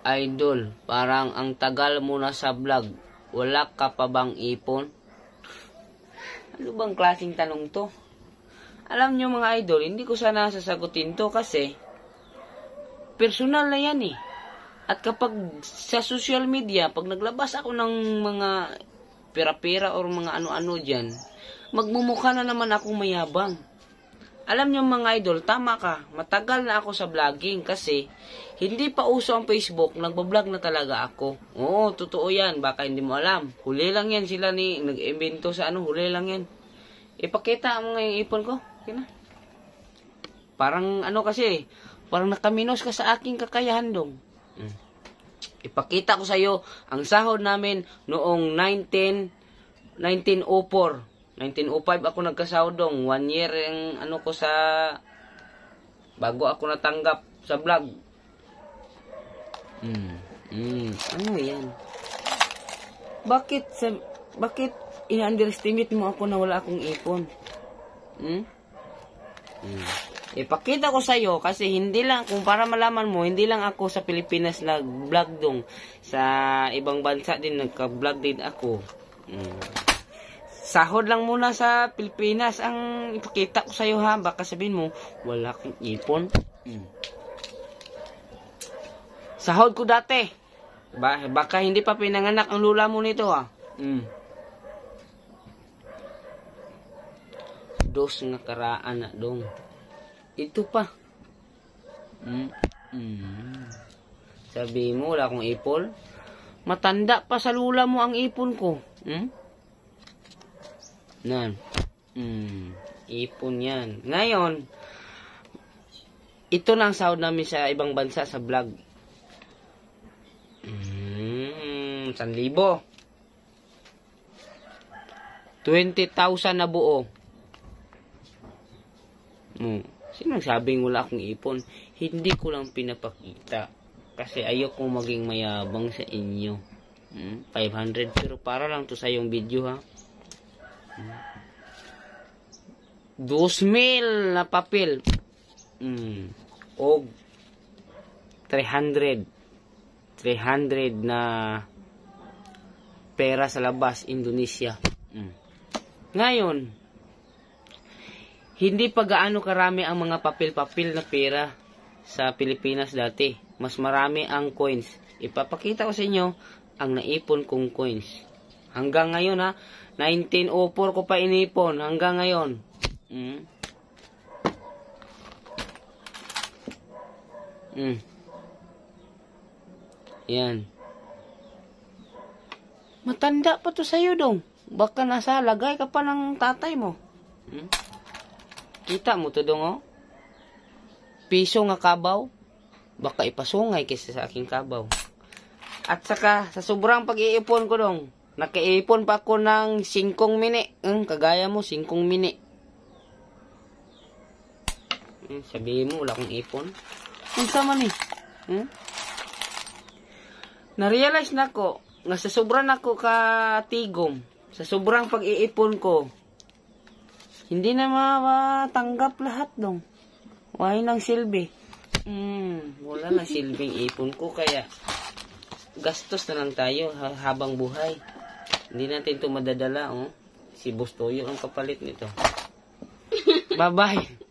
Idol, parang ang tagal mo na sa vlog. Wala ka pa bang ipon? Ano bang klaseng tanong to? Alam nyo mga idol, hindi ko sana sasagutin to kasi personal na yan eh. At kapag sa social media, pag naglabas ako ng mga pera-pera or mga ano-ano dyan, magmumukha na naman akong mayabang. Alam nyo mga idol, tama ka. Matagal na ako sa vlogging kasi hindi pa uso ang Facebook, nagbablog na talaga ako. Oo, totoo yan. Baka hindi mo alam. Huli lang yan sila ni nag-invento sa ano, huli lang yan. Ipakita mo nga yung ipon ko. Okay na. Parang ano kasi, parang nakaminos ka sa aking kakayahan dong. Ipakita ko sa iyo ang sahod namin noong 1904. 1905 ako nagkasahod dong. 1 year ang ano ko sa bago ako natanggap sa vlog. Ano yan? Bakit i-underestimate mo ako na wala akong ipon? Ipakita ko sa iyo kasi hindi lang, kung para malaman mo, hindi lang ako sa Pilipinas nag-vlog dong. Sa ibang bansa din nagka-vlog din ako. Sahod lang muna sa Pilipinas ang ipakita ko sa iyo ha. Baka sabihin mo, wala akong ipon. Sahod ko dati. Baka hindi pa pinanganak ang lula mo nito ha. Dos nga karaan na dong. Ito pa. Sabi mo, wala akong ipon. Matanda pa sa lula mo ang ipon ko. Nan. Ipon yan. Ngayon, ito lang sahod namin sa ibang bansa sa vlog. 1,000. 20,000 na buo. Sino nagsabing wala akong ipon? Hindi ko lang pinapakita. Kasi ayoko maging mayabang sa inyo. 500 pero para lang to sa yung video ha. 2,000 na papel. O 300 na pera sa labas, Indonesia. Ngayon, hindi pa gaano karami ang mga papel-papel na pera sa Pilipinas dati. Mas marami ang coins. Ipapakita ko sa inyo ang naipon kong coins. Hanggang ngayon ha, 1904 ko pa inipon hanggang ngayon. Yan. Matanda pa to sa'yo dong. Baka nasa lagay ka pa ng tatay mo. Kita mo to dong oh. Piso nga kabaw. Baka ipasungay kaysa sa aking kabaw. At saka sa sobrang pag-iipon ko dong, nakaipon pa ako ng 5 mini. Kagaya mo, 5 mini. Sabihin mo, wala akong ipon. Unsa man eh. Na-realize na ko, nga sa sobrang ako katigom, sa sobrang pag-iipon ko, hindi na matanggap lahat dong. Why nang silbi? Wala na silbing ipon ko, kaya gastos na lang tayo habang buhay. Hindi natin ito madadala, oh. Si Boss Toyo ang kapalit nito. Bye-bye.